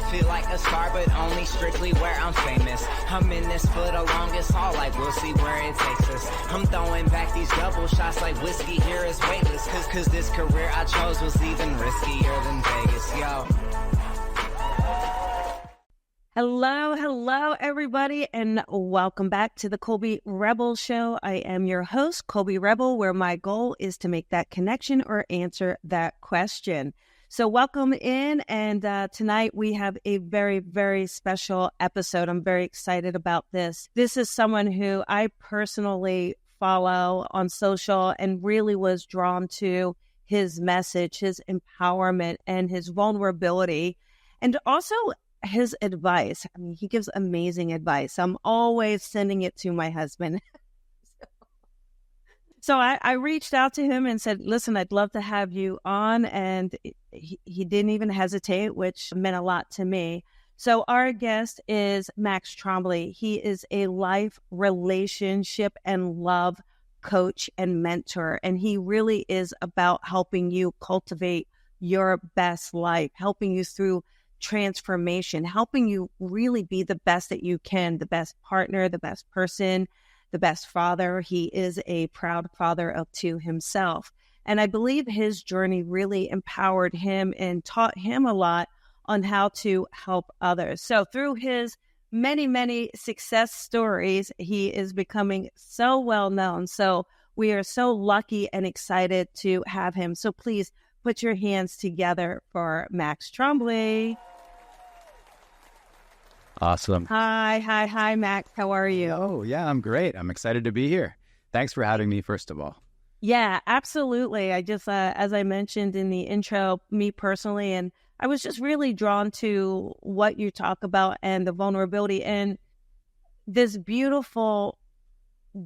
feel like a star, but only strictly where I'm famous. I'm in this for the longest haul, like we'll see where it takes us. I'm throwing back these double shots like whiskey here is weightless. Cause this career I chose was even riskier than Vegas, yo. Hello, everybody, and welcome back to the Colby Rebel Show. I am your host, Colby Rebel, where my goal is to make that connection or answer that question. So welcome in, and tonight we have a very, very special episode. I'm very excited about this. This is someone who I personally follow on social and really was drawn to his message, his empowerment, and his vulnerability, and also his advice. I mean, he gives amazing advice. I'm always sending it to my husband. So I reached out to him and said, listen, I'd love to have you on. And he didn't even hesitate, which meant a lot to me. So our guest is Max Trombly. He is a life, relationship, and love coach and mentor. And he really is about helping you cultivate your best life, helping you through transformation, helping you really be the best that you can, the best partner, the best person, the best father. He is a proud father of two himself. And I believe his journey really empowered him and taught him a lot on how to help others. So through his many, many success stories, he is becoming so well known. So we are so lucky and excited to have him. So please put your hands together for Max Trombly. Awesome. Hi, Max. How are you? Oh, yeah, I'm great. I'm excited to be here. Thanks for having me, first of all. Yeah, absolutely. I just, as I mentioned in the intro, me personally, and I was just really drawn to what you talk about and the vulnerability and this beautiful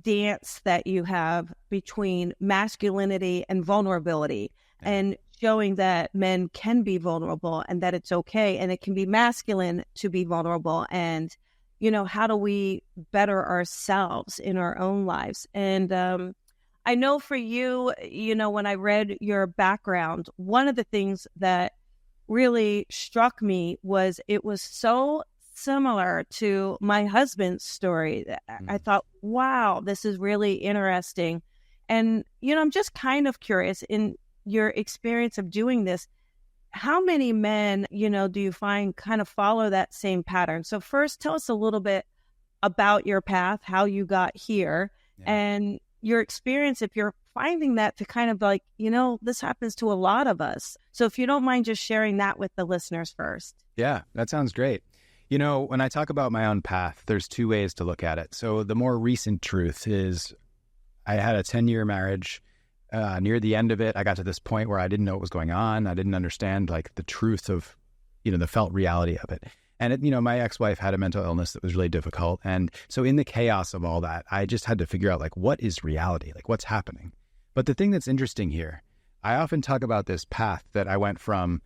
dance that you have between masculinity and vulnerability. Yeah. And showing that men can be vulnerable and that it's okay and it can be masculine to be vulnerable. And, you know, how do we better ourselves in our own lives? And I know for you, you know, when I read your background, one of the things that really struck me was it was so similar to my husband's story. I thought, wow, this is really interesting. And, you know, I'm just kind of curious in your experience of doing this, how many men, you know, do you find kind of follow that same pattern? So first, tell us a little bit about your path, how you got here, and your experience, if you're finding that to kind of like, you know, this happens to a lot of us. So if you don't mind just sharing that with the listeners first. Yeah, that sounds great. You know, when I talk about my own path, there's two ways to look at it. So the more recent truth is I had a 10-year marriage. Near the end of it, I got to this point where I didn't know what was going on. I didn't understand like the truth of, you know, the felt reality of it. And, you know, my ex-wife had a mental illness that was really difficult. And so in the chaos of all that, I just had to figure out like, what is reality? Like what's happening? But the thing that's interesting here, I often talk about this path that I went from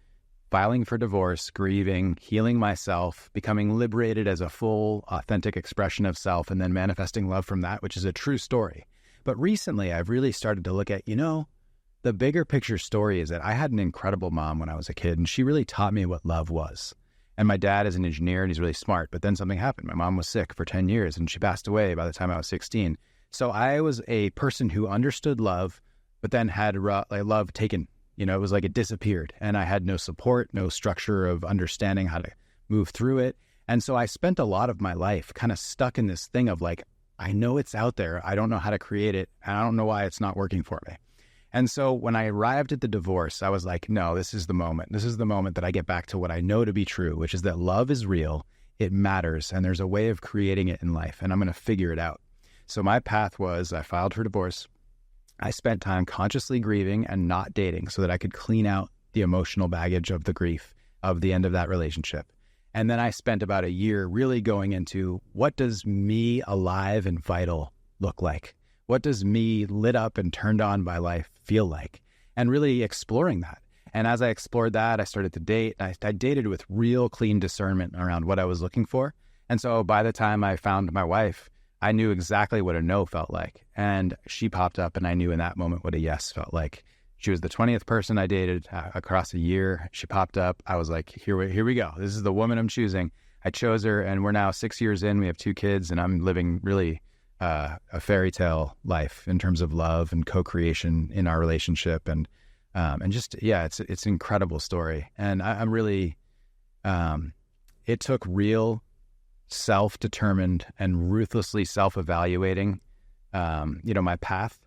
filing for divorce, grieving, healing myself, becoming liberated as a full, authentic expression of self, and then manifesting love from that, which is a true story. But recently, I've really started to look at, you know, the bigger picture story is that I had an incredible mom when I was a kid, and she really taught me what love was. And my dad is an engineer, and he's really smart. But then something happened. My mom was sick for 10 years, and she passed away by the time I was 16. So I was a person who understood love, but then had love taken. You know, it was like it disappeared, and I had no support, no structure of understanding how to move through it. And so I spent a lot of my life kind of stuck in this thing of like, I know it's out there. I don't know how to create it. And I don't know why it's not working for me. And so when I arrived at the divorce, I was like, no, this is the moment. This is the moment that I get back to what I know to be true, which is that love is real. It matters. And there's a way of creating it in life. And I'm going to figure it out. So my path was I filed for divorce. I spent time consciously grieving and not dating so that I could clean out the emotional baggage of the grief of the end of that relationship. And then I spent about a year really going into what does me alive and vital look like? What does me lit up and turned on by life feel like? And really exploring that. And as I explored that, I started to date. I dated with real clean discernment around what I was looking for. And so by the time I found my wife, I knew exactly what a no felt like. And she popped up and I knew in that moment what a yes felt like. She was the 20th person I dated across a year. She popped up. I was like, here we go. This is the woman I'm choosing. I chose her, and we're now 6 years in. We have 2 kids, and I'm living really a fairy tale life in terms of love and co-creation in our relationship. And just, yeah, it's an incredible story. And I'm really, it took real self-determined and ruthlessly self-evaluating, my path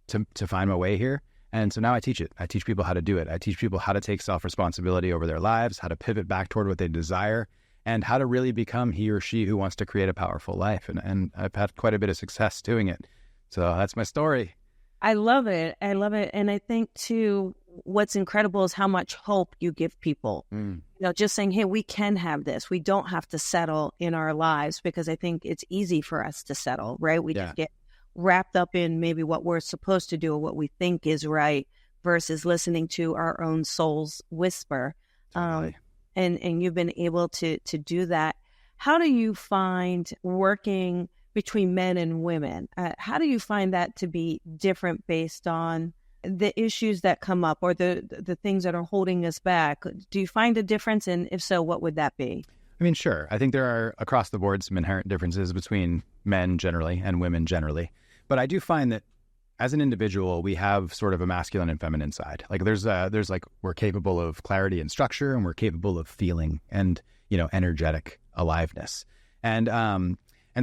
to find my way here. And so now I teach it. I teach people how to do it. I teach people how to take self-responsibility over their lives, how to pivot back toward what they desire, and how to really become he or she who wants to create a powerful life. And I've had quite a bit of success doing it. So that's my story. I love it. And I think too, what's incredible is how much hope you give people. Just saying, hey, we can have this. We don't have to settle in our lives, because I think it's easy for us to settle, right? We just get wrapped up in maybe what we're supposed to do or what we think is right, versus listening to our own soul's whisper. Totally. And you've been able to do that. How do you find working between men and women? How do you find that to be different based on the issues that come up, or the things that are holding us back? Do you find a difference? And if so, what would that be? I mean, sure. I think there are across the board some inherent differences between men generally and women generally. But I do find that as an individual, we have sort of a masculine and feminine side. Like there's like, we're capable of clarity and structure, and we're capable of feeling and, energetic aliveness. And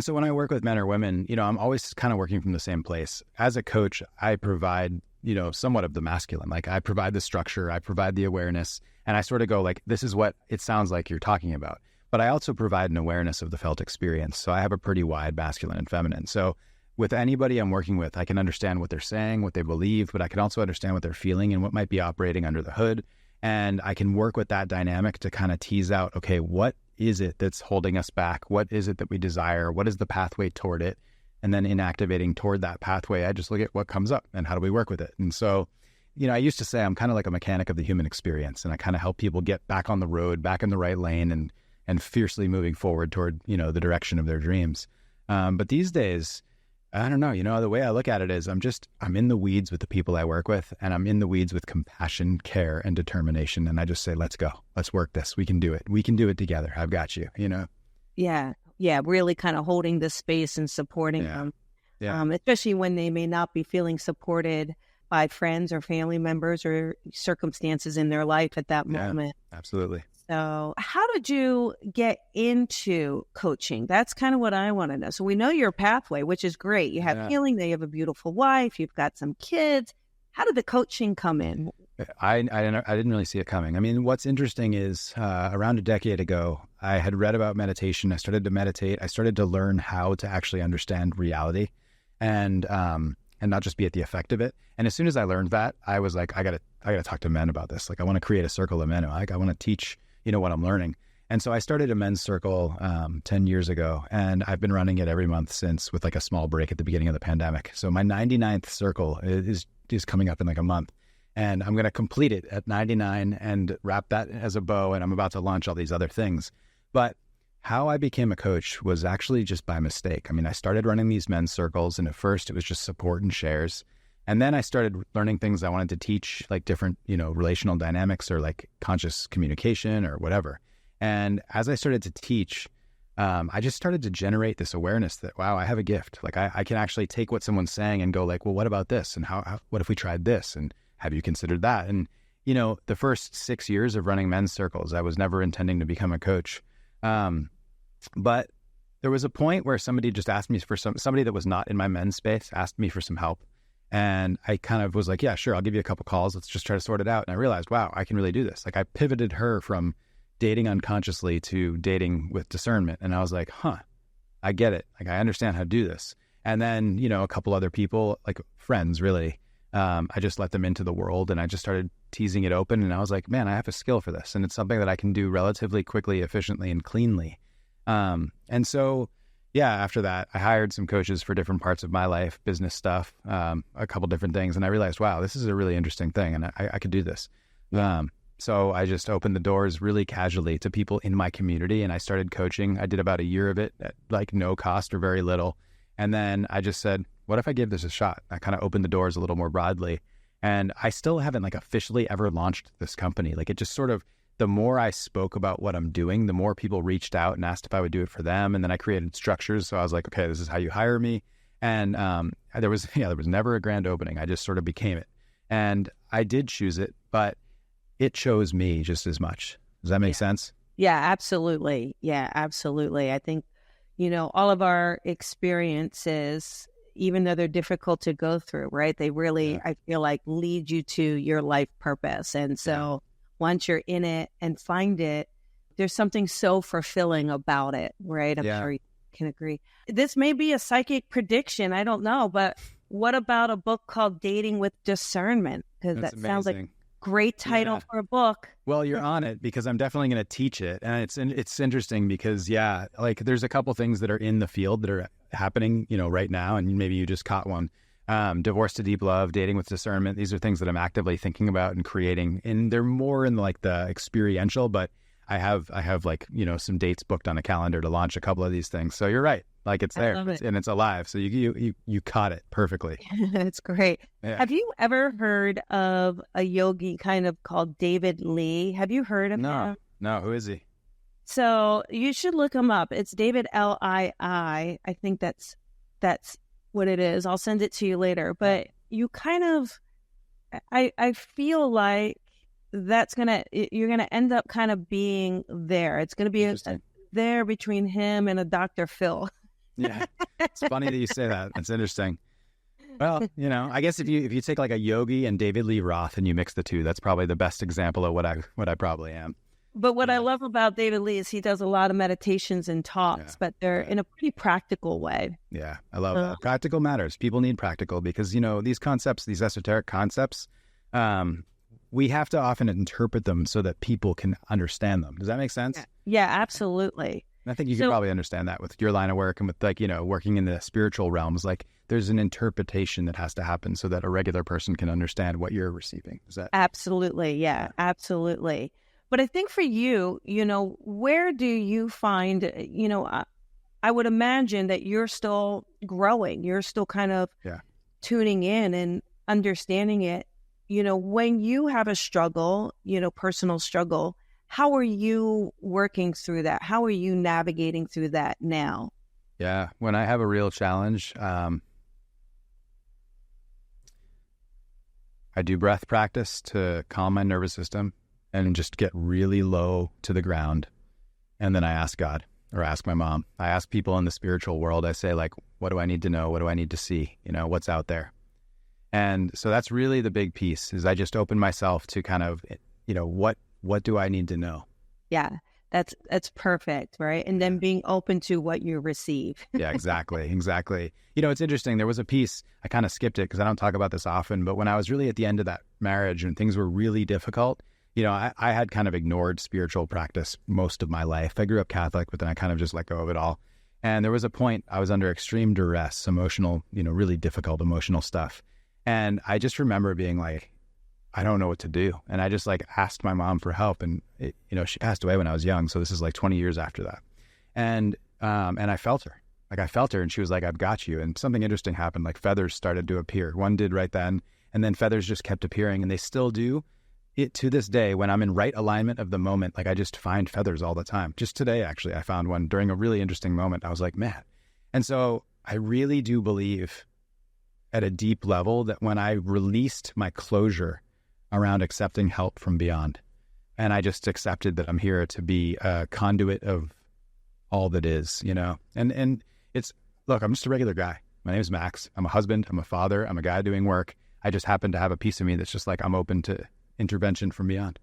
so when I work with men or women, I'm always kind of working from the same place. As a coach, I provide, somewhat of the masculine. Like I provide the structure, I provide the awareness, and I sort of go like, this is what it sounds like you're talking about. But I also provide an awareness of the felt experience. So I have a pretty wide masculine and feminine. So with anybody I'm working with, I can understand what they're saying, what they believe, but I can also understand what they're feeling and what might be operating under the hood. And I can work with that dynamic to kind of tease out, okay, what is it that's holding us back? What is it that we desire? What is the pathway toward it? And then in activating toward that pathway, I just look at what comes up and how do we work with it? And so, I used to say I'm kind of like a mechanic of the human experience, and I kind of help people get back on the road, back in the right lane, and fiercely moving forward toward, the direction of their dreams. But these days, I don't know, the way I look at it is I'm in the weeds with the people I work with, and I'm in the weeds with compassion, care, and determination. And I just say, let's go, let's work this. We can do it. We can do it together. I've got you, Yeah. Really kind of holding the space and supporting them. Yeah. Especially when they may not be feeling supported by friends or family members or circumstances in their life at that moment. Absolutely. So how did you get into coaching? That's kind of what I want to know. So we know your pathway, which is great. You have healing, you have a beautiful wife, you've got some kids. How did the coaching come in? I didn't really see it coming. I mean, what's interesting is around a decade ago, I had read about meditation. I started to meditate. I started to learn how to actually understand reality and not just be at the effect of it. And as soon as I learned that, I was like, I gotta talk to men about this. Like, I want to create a circle of men. Like, I want to teach, what I'm learning. And so I started a men's circle 10 years ago, and I've been running it every month since, with like a small break at the beginning of the pandemic. So my 99th circle is coming up in like a month. And I'm going to complete it at 99 and wrap that as a bow. And I'm about to launch all these other things. But how I became a coach was actually just by mistake. I mean, I started running these men's circles, and at first it was just support and shares. And then I started learning things I wanted to teach, like different, relational dynamics or like conscious communication or whatever. And as I started to teach, I just started to generate this awareness that, wow, I have a gift. Like I can actually take what someone's saying and go like, well, what about this? And what if we tried this? And have you considered that? And, the first 6 years of running men's circles, I was never intending to become a coach. But there was a point where somebody just asked me for somebody that was not in my men's space, asked me for some help. And I kind of was like, yeah, sure, I'll give you a couple calls. Let's just try to sort it out. And I realized, wow, I can really do this. Like, I pivoted her from dating unconsciously to dating with discernment. And I was like, I get it. Like, I understand how to do this. And then, a couple other people, like friends, really, I just let them into the world, and I just started teasing it open. And I was like, man, I have a skill for this. And it's something that I can do relatively quickly, efficiently, and cleanly. And so, yeah, after that, I hired some coaches for different parts of my life, business stuff, a couple different things. And I realized, wow, this is a really interesting thing, and I could do this. So I just opened the doors really casually to people in my community, and I started coaching. I did about a year of it at like no cost or very little. And then I just said, what if I give this a shot? I kind of opened the doors a little more broadly. And I still haven't like officially ever launched this company. Like it just sort of, the more I spoke about what I'm doing, the more people reached out and asked if I would do it for them. And then I created structures. So I was like, okay, this is how you hire me. And there was never a grand opening. I just sort of became it. And I did choose it, but it chose me just as much. Does that make sense? Yeah, absolutely. Yeah, absolutely. I think, all of our experiences, even though they're difficult to go through, right? They really, I feel like, lead you to your life purpose. And so once you're in it and find it, there's something so fulfilling about it, right? I'm sure you can agree. This may be a psychic prediction. I don't know. But what about a book called Dating with Discernment? Because that sounds like a great title for a book. Well, you're on it, because I'm definitely going to teach it. And it's interesting because, like there's a couple things that are in the field that are happening, right now. And maybe you just caught one. Divorce to Deep Love, Dating with Discernment. These are things that I'm actively thinking about and creating. And they're more in like the experiential, but I have like, some dates booked on a calendar to launch a couple of these things. So you're right. Like it's there and it's alive. So you caught it perfectly. It's great. Yeah. Have you ever heard of a yogi kind of called David Lee? Have you heard of him? No. Who is he? So you should look him up. It's David Lii. I think that's what it is. I'll send it to you later. But you kind of, I feel like you're gonna end up kind of being there. It's gonna be there between him and a Dr. Phil. Yeah, it's funny that you say that. It's interesting. Well, I guess if you take like a yogi and David Lee Roth and you mix the two, that's probably the best example of what I probably am. But what I love about David Lee is he does a lot of meditations and talks, but they're in a pretty practical way. Yeah, I love that. Practical matters. People need practical because, these concepts, these esoteric concepts, we have to often interpret them so that people can understand them. Does that make sense? Yeah, absolutely. I think you can probably understand that with your line of work and with working in the spiritual realms. Like there's an interpretation that has to happen so that a regular person can understand what you're receiving. Is that? Absolutely. Yeah, absolutely. But I think for you, where do you find, I would imagine that you're still growing. You're still kind of tuning in and understanding it. When you have a struggle, personal struggle, how are you working through that? How are you navigating through that now? Yeah, when I have a real challenge, I do breath practice to calm my nervous system and just get really low to the ground. And then I ask God or ask my mom. I ask people in the spiritual world. I say, like, what do I need to know? What do I need to see? What's out there? And so that's really the big piece is I just open myself to kind of, what do I need to know? Yeah, that's perfect, right? And then being open to what you receive. Yeah, exactly. It's interesting. There was a piece, I kind of skipped it because I don't talk about this often, but when I was really at the end of that marriage and things were really difficult, I had kind of ignored spiritual practice most of my life. I grew up Catholic, but then I kind of just let go of it all. And there was a point I was under extreme duress, emotional, really difficult emotional stuff. And I just remember being like, I don't know what to do. And I just asked my mom for help. And, she passed away when I was young. So this is 20 years after that. And I felt her. I felt her and she was like, I've got you. And something interesting happened. Feathers started to appear. One did right then. And then feathers just kept appearing and they still do. It to this day, when I'm in right alignment of the moment, I just find feathers all the time. Just today, actually, I found one during a really interesting moment. I was like, man. And so I really do believe at a deep level that when I released my closure around accepting help from beyond, and I just accepted that I'm here to be a conduit of all that is, and it's, look, I'm just a regular guy. My name is Max. I'm a husband. I'm a father. I'm a guy doing work. I just happen to have a piece of me that's just I'm open to intervention from beyond.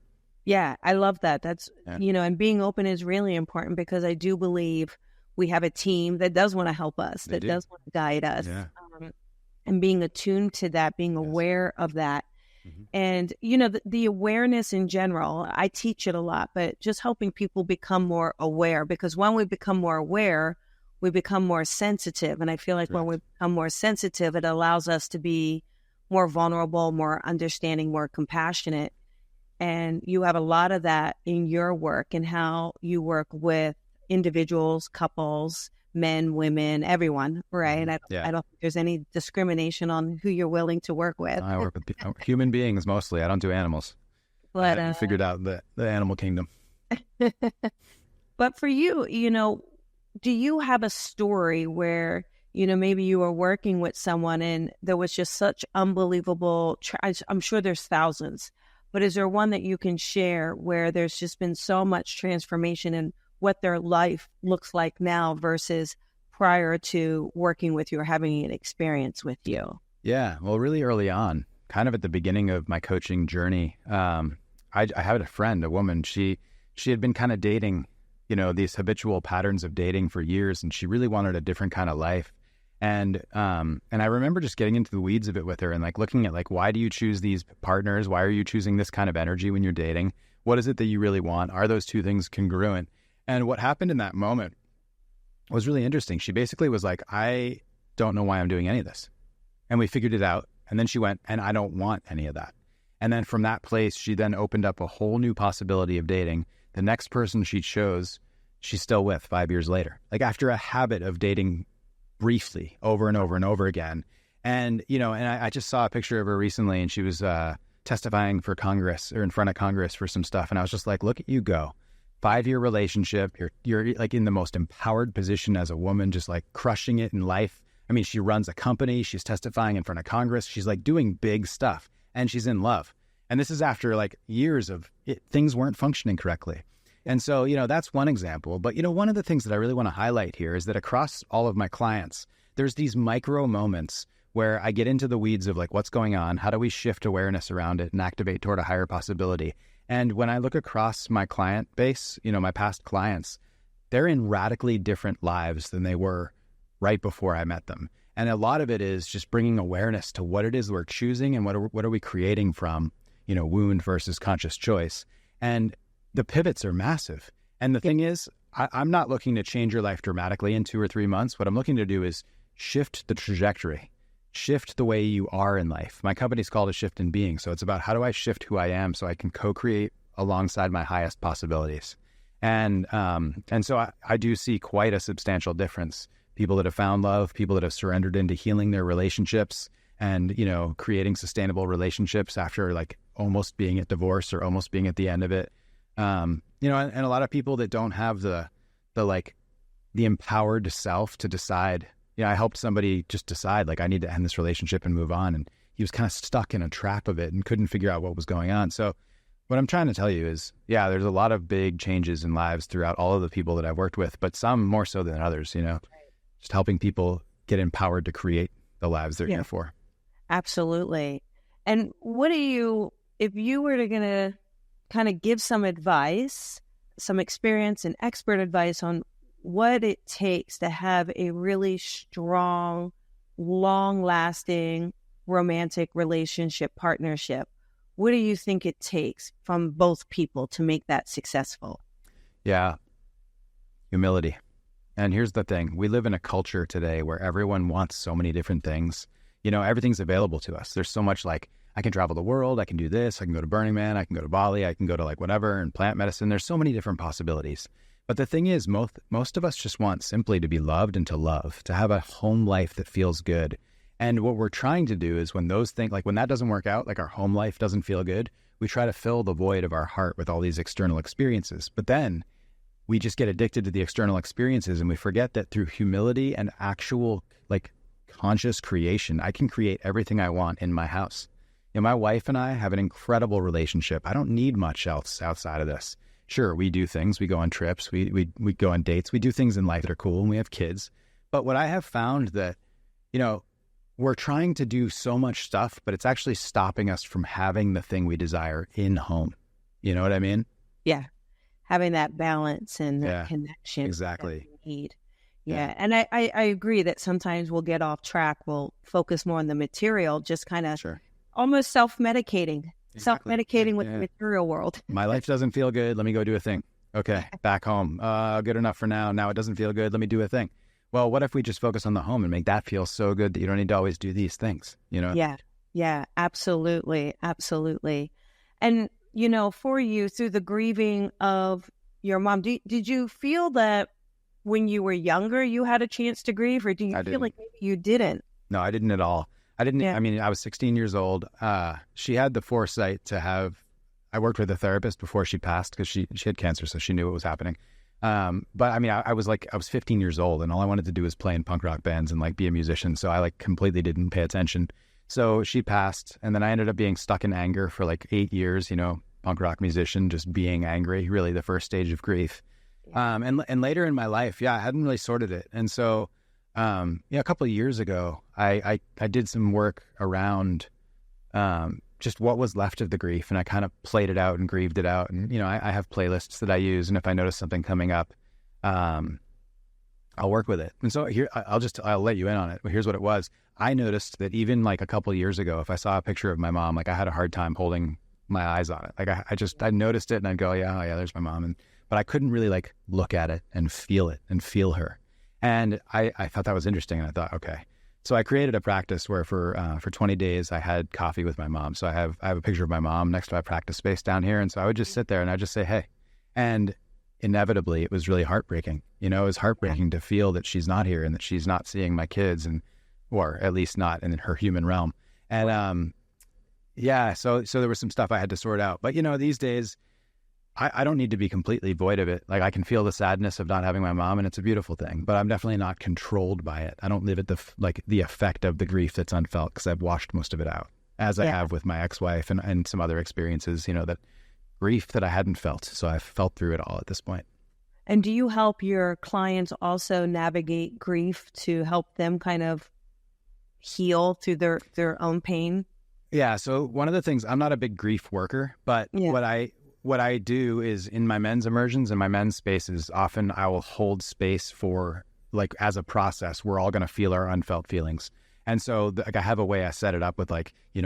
Yeah, I love that. That's, and being open is really important because I do believe we have a team that does want to help us, that does want to guide us. Yeah. And being attuned to that, being aware of that. Mm-hmm. And, the awareness in general, I teach it a lot, but just helping people become more aware, because when we become more aware, we become more sensitive. And I feel like when we become more sensitive, it allows us to be more vulnerable, more understanding, more compassionate. And you have a lot of that in your work and how you work with individuals, couples, men, women, everyone, right? Yeah. I don't think there's any discrimination on who you're willing to work with. I work with human beings mostly. I don't do animals. But I haven't figured out the animal kingdom. but for you, do you have a story where, maybe you were working with someone and there was just such unbelievable, I'm sure there's thousands, but is there one that you can share where there's just been so much transformation in what their life looks like now versus prior to working with you or having an experience with you? Yeah. Well, really early on, kind of at the beginning of my coaching journey, I had a friend, a woman, she had been kind of dating, these habitual patterns of dating for years, and she really wanted a different kind of life. And I remember just getting into the weeds of it with her and like looking at like, why do you choose these partners? Why are you choosing this kind of energy when you're dating? What is it that you really want? Are those two things congruent? And what happened in that moment was really interesting. She basically was like, I don't know why I'm doing any of this. And we figured it out. And then she went, and I don't want any of that. And then from that place, she then opened up a whole new possibility of dating. The next person she chose, she's still with 5 years later. Like after a habit of dating briefly over and over and over again. And, I just saw a picture of her recently, and she was testifying for Congress or in front of Congress for some stuff. And I was just like, look at you go. 5-year relationship. You're like in the most empowered position as a woman, just like crushing it in life. I mean, she runs a company. She's testifying in front of Congress. She's like doing big stuff, and she's in love. And this is after like years of things weren't functioning correctly. And so, that's one example. But, one of the things that I really want to highlight here is that across all of my clients, there's these micro moments where I get into the weeds of like, what's going on? How do we shift awareness around it and activate toward a higher possibility? And when I look across my client base, my past clients, they're in radically different lives than they were right before I met them. And a lot of it is just bringing awareness to what it is we're choosing and what are we creating from, wound versus conscious choice. And the pivots are massive. And the thing is, I'm not looking to change your life dramatically in 2 or 3 months. What I'm looking to do is shift the trajectory, shift the way you are in life. My company's called A Shift in Being. So it's about how do I shift who I am so I can co-create alongside my highest possibilities. And so I do see quite a substantial difference. People that have found love, people that have surrendered into healing their relationships and, creating sustainable relationships after like almost being at divorce or almost being at the end of it. And a lot of people that don't have the empowered self to decide. I helped somebody just decide like I need to end this relationship and move on. And he was kind of stuck in a trap of it and couldn't figure out what was going on. So what I'm trying to tell you is, there's a lot of big changes in lives throughout all of the people that I've worked with, but some more so than others, just helping people get empowered to create the lives they're here for. Absolutely. And if you were to kind of give some advice, some experience and expert advice on what it takes to have a really strong, long-lasting romantic relationship partnership, what do you think it takes from both people to make that successful? Yeah. Humility. And here's the thing. We live in a culture today where everyone wants so many different things. Everything's available to us. There's so much like, I can travel the world. I can do this. I can go to Burning Man. I can go to Bali. I can go to like whatever and plant medicine. There's so many different possibilities. But the thing is, most of us just want simply to be loved and to love, to have a home life that feels good. And what we're trying to do is when those things, like when that doesn't work out, like our home life doesn't feel good, we try to fill the void of our heart with all these external experiences. But then we just get addicted to the external experiences and we forget that through humility and actual like conscious creation, I can create everything I want in my house. My wife and I have an incredible relationship. I don't need much else outside of this. Sure, we do things. We go on trips. We go on dates. We do things in life that are cool, and we have kids. But what I have found that, we're trying to do so much stuff, but it's actually stopping us from having the thing we desire in home. You know what I mean? Yeah. Having that balance and that connection. Exactly. That we need. Yeah. And I agree that sometimes we'll get off track. We'll focus more on the material, just kind of almost self-medicating. Exactly. Self-medicating with the material world. My life doesn't feel good. Let me go do a thing. Okay, back home. Good enough for now. Now it doesn't feel good. Let me do a thing. Well, what if we just focus on the home and make that feel so good that you don't need to always do these things, Yeah, absolutely. Absolutely. And, for you, through the grieving of your mom, did you feel that when you were younger, you had a chance to grieve, or do you feel like maybe you didn't? No, I didn't at all. I didn't. I mean, I was 16 years old. She had the foresight to have. I worked with a therapist before she passed because she had cancer, so she knew what was happening. But I mean, I was 15 years old, and all I wanted to do was play in punk rock bands and like be a musician. So I like completely didn't pay attention. So she passed, and then I ended up being stuck in anger for like 8 years. You know, punk rock musician, just being angry, really the first stage of grief. And later in my life, I hadn't really sorted it, and so a couple of years ago, I did some work around just what was left of the grief, and I kind of played it out and grieved it out. And, you know, I have playlists that I use, and if I notice something coming up, I'll work with it. And so here, I'll let you in on it. But here's what it was. I noticed that even like a couple of years ago, if I saw a picture of my mom, like I had a hard time holding my eyes on it. Like I noticed it and I'd go, yeah, there's my mom. But I couldn't really like look at it and feel her. And I thought that was interesting. And I thought, okay. So I created a practice where for 20 days I had coffee with my mom. So I have a picture of my mom next to my practice space down here. And so I would just sit there and I'd just say, hey. And inevitably it was really heartbreaking. You know, it was heartbreaking to feel that she's not here and that she's not seeing my kids, or at least not in her human realm. And so there was some stuff I had to sort out. But, you know, these days I don't need to be completely void of it. Like I can feel the sadness of not having my mom, and it's a beautiful thing, but I'm definitely not controlled by it. I don't live at the effect of the grief that's unfelt because I've washed most of it out, as I have with my ex-wife and some other experiences, you know, that grief that I hadn't felt. So I've felt through it all at this point. And do you help your clients also navigate grief to help them kind of heal through their own pain? Yeah. So one of the things, I'm not a big grief worker, but what I do is in my men's immersions and my men's spaces, often I will hold space for, like, as a process, we're all going to feel our unfelt feelings. And so I have a way I set it up with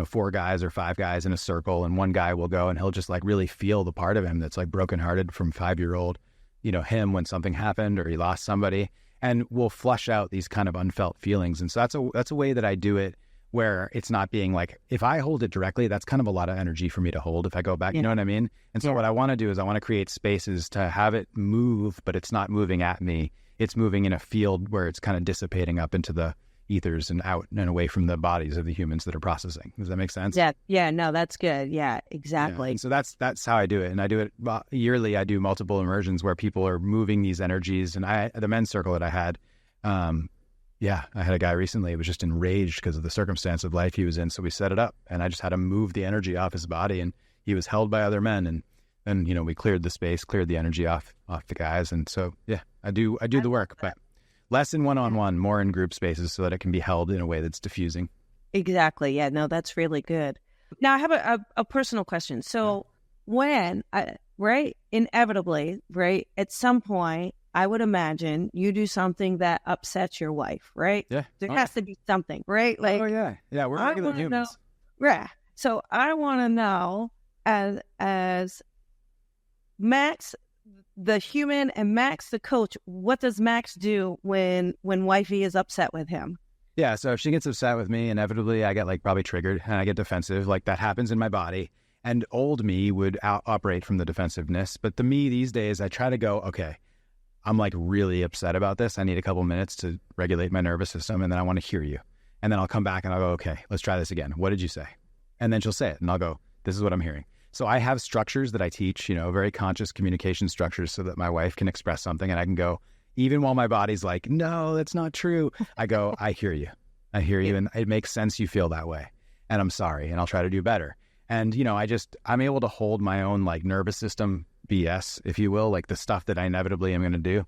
4 guys or 5 guys in a circle, and one guy will go and he'll just like really feel the part of him that's like brokenhearted from 5-year-old, him when something happened or he lost somebody, and we'll flush out these kind of unfelt feelings. And so that's a way that I do it, where it's not being like, if I hold it directly, that's kind of a lot of energy for me to hold if I go back, you know what I mean? And so what I want to do is I want to create spaces to have it move, but it's not moving at me. It's moving in a field where it's kind of dissipating up into the ethers and out and away from the bodies of the humans that are processing. Does that make sense? Yeah, no, that's good. Yeah, exactly. Yeah. So that's how I do it. And I do it yearly. I do multiple immersions where people are moving these energies. And the men's circle that I had, I had a guy recently who was just enraged because of the circumstance of life he was in. So we set it up, and I just had to move the energy off his body, and he was held by other men. And then, we cleared the space, cleared the energy off the guys. And so, I do the work, but less in one-on-one, more in group spaces so that it can be held in a way that's diffusing. Exactly. Yeah, no, that's really good. Now I have a personal question. So when, inevitably, at some point, I would imagine you do something that upsets your wife, right? Yeah. There has to be something, right? Like, yeah, we're regular humans. So I want to know, as Max, the human, and Max, the coach, what does Max do when wifey is upset with him? Yeah, so if she gets upset with me, inevitably I get probably triggered and I get defensive. Like that happens in my body. And old me would operate from the defensiveness. But the me these days, I try to go, okay, I'm really upset about this. I need a couple minutes to regulate my nervous system, and then I want to hear you. And then I'll come back and I'll go, okay, let's try this again. What did you say? And then she'll say it, and I'll go, this is what I'm hearing. So I have structures that I teach, very conscious communication structures, so that my wife can express something and I can go, even while my body's like, no, that's not true. I go, I hear you. And it makes sense you feel that way. And I'm sorry. And I'll try to do better. And, I'm able to hold my own nervous system BS, if you will, the stuff that I inevitably am going to do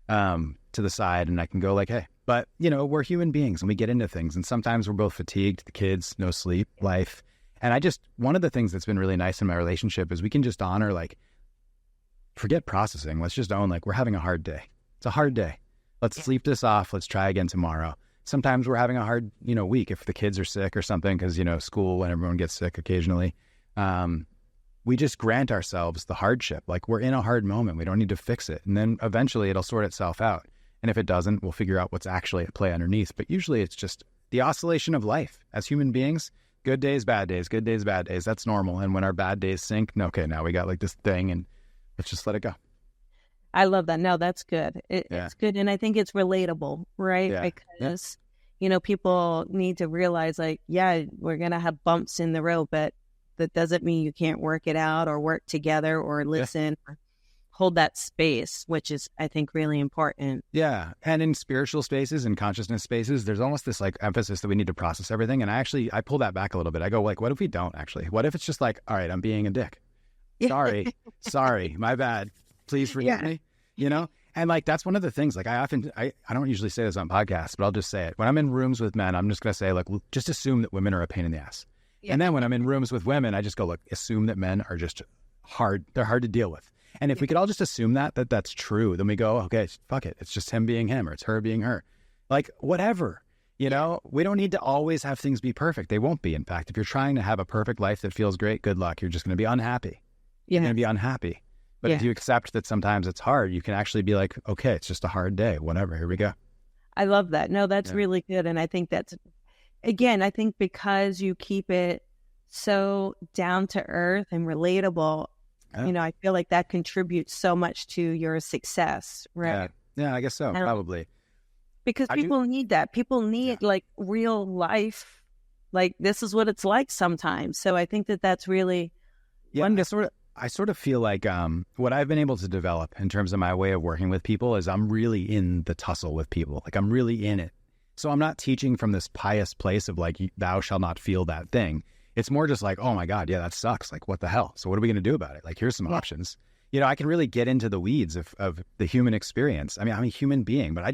to the side. And I can go hey, but, we're human beings and we get into things. And sometimes we're both fatigued, the kids, no sleep, life. And one of the things that's been really nice in my relationship is we can just honor, forget processing. Let's just own, we're having a hard day. It's a hard day. Let's sleep this off. Let's try again tomorrow. Sometimes we're having a hard, week if the kids are sick or something, because, school, when everyone gets sick occasionally. We just grant ourselves the hardship. We're in a hard moment. We don't need to fix it. And then eventually it'll sort itself out. And if it doesn't, we'll figure out what's actually at play underneath. But usually it's just the oscillation of life. As human beings, good days, bad days, good days, bad days. That's normal. And when our bad days sink, okay, now we got this thing, and let's just let it go. I love that. No, that's good. Yeah. It's good. And I think it's relatable, right? Yeah. Because, people need to realize like, yeah, we're going to have bumps in the road, but that doesn't mean you can't work it out or work together or listen or hold that space, which is, I think, really important. Yeah. And in spiritual spaces and consciousness spaces, there's almost this like emphasis that we need to process everything. And I pull that back a little bit. I go like, what if we don't actually? What if it's just like, all right, I'm being a dick. Sorry, my bad. Please forgive me, And like, that's one of the things, like I don't usually say this on podcasts, but I'll just say it. When I'm in rooms with men, I'm just going to say like, just assume that women are a pain in the ass. Yeah. And then when I'm in rooms with women, I just go, look, assume that men are just hard. They're hard to deal with. And if we could all just assume that's true, then we go, okay, fuck it. It's just him being him or it's her being her. Like, whatever, we don't need to always have things be perfect. They won't be. In fact, if you're trying to have a perfect life that feels great, good luck. You're just going to be unhappy. You're going to be unhappy. But if you accept that sometimes it's hard, you can actually be like, okay, it's just a hard day. Whatever. Here we go. I love that. No, that's really good. And I think that's, again, I think because you keep it so down to earth and relatable, I feel like that contributes so much to your success, right? Yeah, I guess so, probably. Because people need that. People need like real life, like this is what it's like sometimes. So I think that's really wonderful. I sort of feel like what I've been able to develop in terms of my way of working with people is I'm really in the tussle with people. Like I'm really in it. So I'm not teaching from this pious place of like, thou shall not feel that thing. It's more just like, oh my God, yeah, that sucks. Like, what the hell? So what are we going to do about it? Like, here's some options. I can really get into the weeds of the human experience. I mean, I'm a human being, but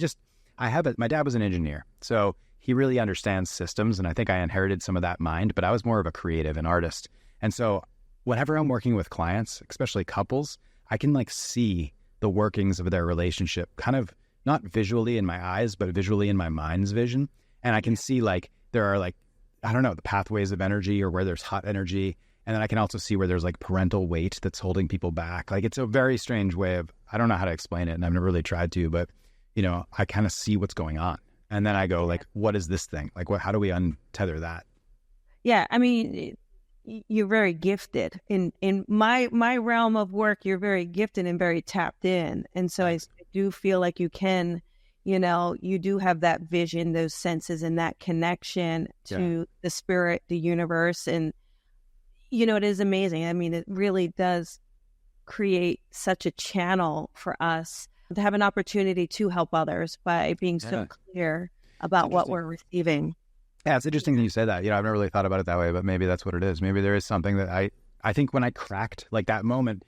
my dad was an engineer. So he really understands systems. And I think I inherited some of that mind, but I was more of a creative, an artist. And so whenever I'm working with clients, especially couples, I can like see the workings of their relationship, kind of not visually in my eyes, but visually in my mind's vision. And I can see like, there are like, I don't know, the pathways of energy or where there's hot energy. And then I can also see where there's like parental weight that's holding people back. Like it's a very strange way of, I don't know how to explain it and I've never really tried to, but I kind of see what's going on. And then I go like, what is this thing? Like how do we untether that? Yeah. I mean, you're very gifted in my realm of work. You're very gifted and very tapped in. And so I do feel like you can, you do have that vision, those senses and that connection to the spirit, the universe. And, it is amazing. I mean, it really does create such a channel for us to have an opportunity to help others by being so clear about what we're receiving. Yeah, it's interesting that you say that. I've never really thought about it that way, but maybe that's what it is. Maybe there is something that I think when I cracked like that moment,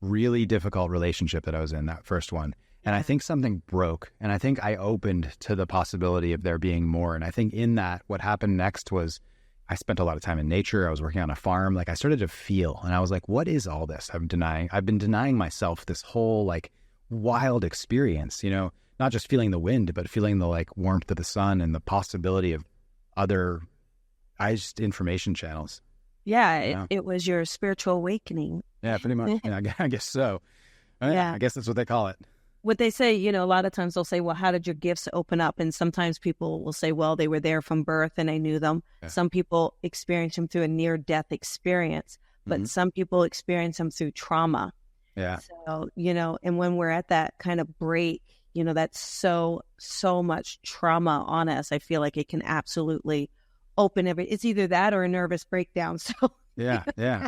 really difficult relationship that I was in, that first one. And I think something broke and I think I opened to the possibility of there being more. And I think in that, what happened next was I spent a lot of time in nature. I was working on a farm. Like I started to feel and I was like, what is all this I've been denying myself this whole like wild experience, not just feeling the wind, but feeling the like warmth of the sun and the possibility of other information channels. Yeah, it was your spiritual awakening. Yeah, pretty much. I guess so. I guess that's what they call it. What they say, a lot of times they'll say, well, how did your gifts open up? And sometimes people will say, well, they were there from birth and I knew them. Yeah. Some people experience them through a near-death experience, but some people experience them through trauma. Yeah. So, and when we're at that kind of break, that's so much trauma on us. I feel like it can absolutely open it's either that or a nervous breakdown. So yeah.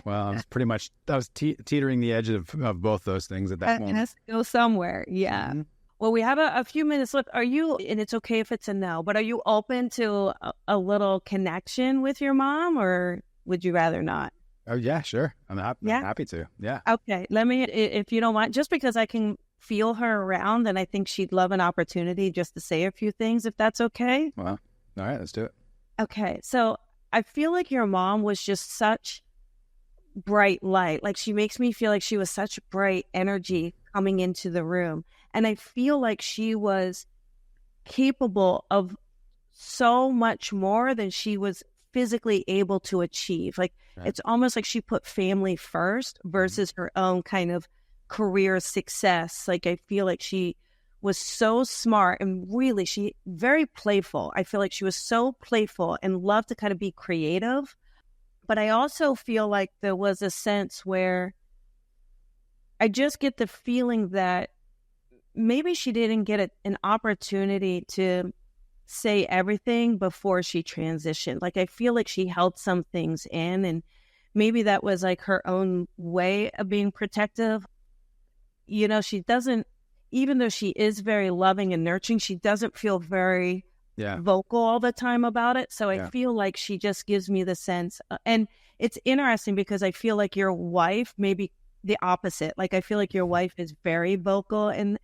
Well, I was teetering the edge of both those things at that moment. It has to go somewhere. Yeah. Mm-hmm. Well, we have a few minutes left. Are you, and it's okay if it's a no, but are you open to a little connection with your mom or would you rather not? Oh yeah, sure. I'm happy to. Yeah. Okay. Let me, if you don't mind, just because I can feel her around and I think she'd love an opportunity just to say a few things, if that's okay. Well, all right, let's do it. Okay. So I feel like your mom was just such bright light. Like she makes me feel like she was such bright energy coming into the room. And I feel like she was capable of so much more than she was physically able to achieve. Like It's almost like she put family first versus her own kind of career success. Like I feel like she was so smart and really she very playful. I feel like she was so playful and loved to kind of be creative. But I also feel like there was a sense where I just get the feeling that maybe she didn't get an opportunity to say everything before she transitioned. Like, I feel like she held some things in, and maybe that was like her own way of being protective. She doesn't, even though she is very loving and nurturing, she doesn't feel very vocal all the time about it. So I feel like she just gives me the sense, and it's interesting because I feel like your wife, maybe the opposite. Like, I feel like your wife is very vocal, and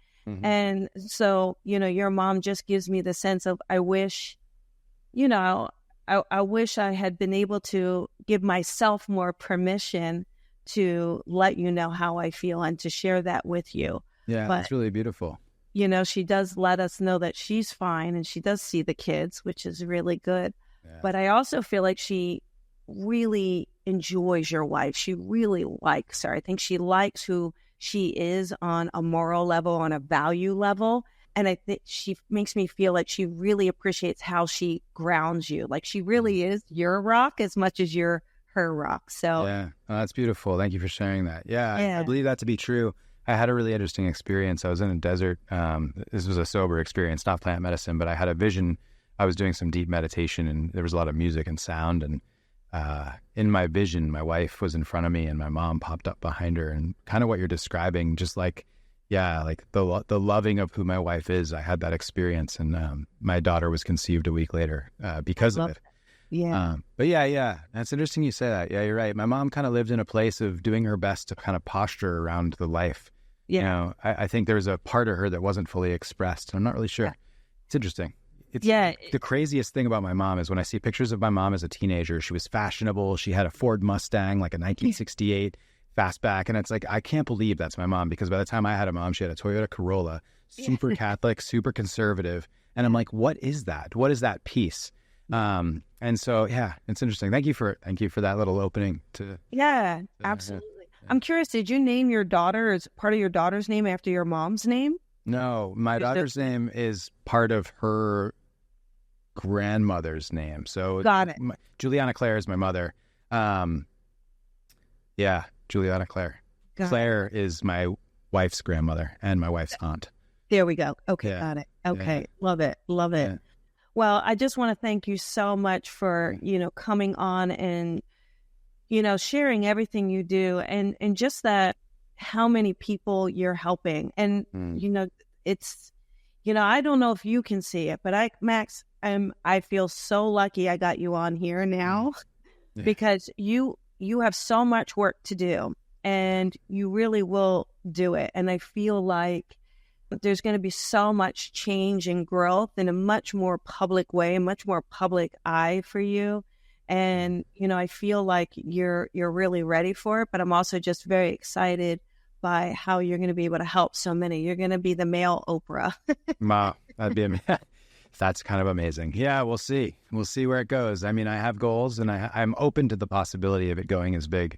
so, your mom just gives me the sense of, I wish, I wish I had been able to give myself more permission to let you know how I feel and to share that with you. Yeah, but, that's really beautiful. She does let us know that she's fine, and she does see the kids, which is really good. Yeah. But I also feel like she really enjoys your wife. She really likes her. I think she likes who she is on a moral level, on a value level. And I think she makes me feel like she really appreciates how she grounds you. Like, she really is your rock as much as you're her rock. So yeah, that's beautiful. Thank you for sharing that. Yeah. I believe that to be true. I had a really interesting experience. I was in a desert. This was a sober experience, not plant medicine, but I had a vision. I was doing some deep meditation, and there was a lot of music and sound. And in my vision, my wife was in front of me, and my mom popped up behind her. And kind of what you're describing, just like, like the loving of who my wife is. I had that experience, and my daughter was conceived a week later because of it. Yeah. But yeah, that's interesting you say that. Yeah, you're right. My mom kind of lived in a place of doing her best to kind of posture around the life. Yeah. I think there's a part of her that wasn't fully expressed. I'm not really sure. Yeah. It's interesting. The craziest thing about my mom is when I see pictures of my mom as a teenager, she was fashionable. She had a Ford Mustang, like a 1968 fastback. And it's like, I can't believe that's my mom, because by the time I had a mom, she had a Toyota Corolla, super Catholic, super conservative. And I'm like, what is that? What is that piece? And so, it's interesting. Thank you for that little opening to. Yeah, absolutely. I'm curious, did you name your daughter, is part of your daughter's name after your mom's name? No, my daughter's name is part of her grandmother's name. So got it. Juliana Claire is my mother. Juliana Claire. Claire is my wife's grandmother and my wife's aunt. There we go. Okay, got it. Okay, love it. Yeah. Well, I just want to thank you so much for, coming on and, sharing everything you do, and just that, how many people you're helping. And, it's, I don't know if you can see it, but Max, I feel so lucky I got you on here now because you have so much work to do, and you really will do it. And I feel like there's going to be so much change and growth in a much more public way, a much more public eye for you. And, I feel like you're really ready for it, but I'm also just very excited by how you're going to be able to help so many. You're going to be the male Oprah. Wow, that'd be amazing. That's kind of amazing. Yeah, we'll see. We'll see where it goes. I mean, I have goals, and I'm open to the possibility of it going as big.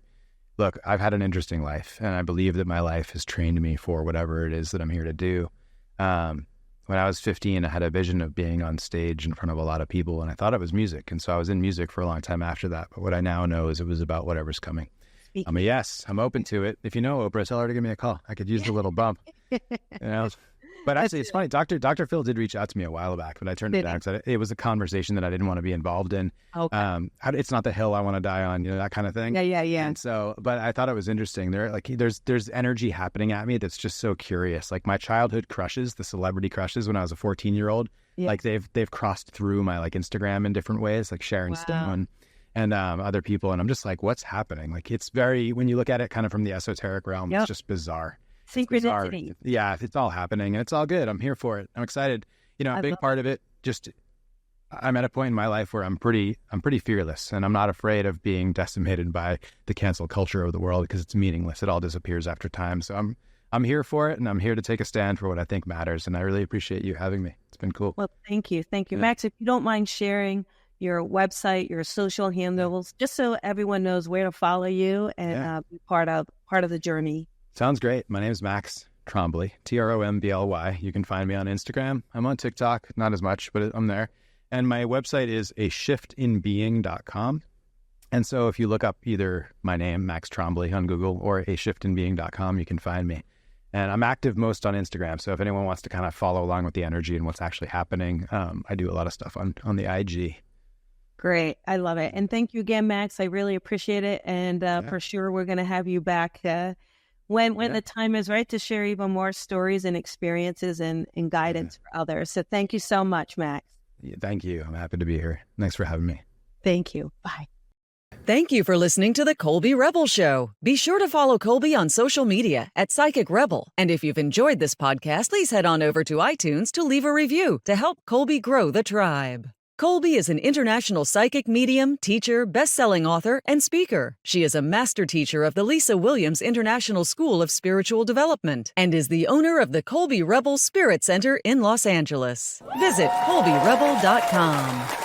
Look, I've had an interesting life, and I believe that my life has trained me for whatever it is that I'm here to do. When I was 15, I had a vision of being on stage in front of a lot of people, and I thought it was music. And so I was in music for a long time after that. But what I now know is it was about whatever's coming. I'm a yes. I'm open to it. If you know Oprah, tell her to give me a call. I could use the little bump. But actually, it's funny. Dr. Phil did reach out to me a while back, but I turned it down because it was a conversation that I didn't want to be involved in. Okay. It's not the hill I want to die on, that kind of thing. Yeah. And so, but I thought it was interesting. There's energy happening at me that's just so curious. Like my childhood crushes, the celebrity crushes when I was a 14-year-old, like they've crossed through my Instagram in different ways, like Sharon Stone and other people, and I'm just like, what's happening? Like it's very, when you look at it kind of from the esoteric realm, it's just bizarre. Synchronicity. Yeah, it's all happening, and it's all good. I'm here for it. I'm excited. A big part of it, just I'm at a point in my life where I'm pretty fearless, and I'm not afraid of being decimated by the cancel culture of the world because it's meaningless. It all disappears after time. So I'm here for it, and I'm here to take a stand for what I think matters. And I really appreciate you having me. It's been cool. Well, thank you, Max. If you don't mind sharing your website, your social handles, just so everyone knows where to follow you and be part of the journey. Sounds great. My name is Max Trombly, Trombly. You can find me on Instagram. I'm on TikTok, not as much, but I'm there. And my website is ashiftinbeing.com. And so if you look up either my name, Max Trombly, on Google, or ashiftinbeing.com, you can find me. And I'm active most on Instagram. So if anyone wants to kind of follow along with the energy and what's actually happening, I do a lot of stuff on the IG. Great. I love it. And thank you again, Max. I really appreciate it. And for sure, we're going to have you back when the time is right to share even more stories and experiences and guidance for others. So thank you so much, Max. Yeah, thank you. I'm happy to be here. Thanks for having me. Thank you. Bye. Thank you for listening to the Colby Rebel Show. Be sure to follow Colby on social media at Psychic Rebel. And if you've enjoyed this podcast, please head on over to iTunes to leave a review to help Colby grow the tribe. Colby is an international psychic medium, teacher, best-selling author, and speaker. She is a master teacher of the Lisa Williams International School of Spiritual Development and is the owner of the Colby Rebel Spirit Center in Los Angeles. Visit colbyrebel.com.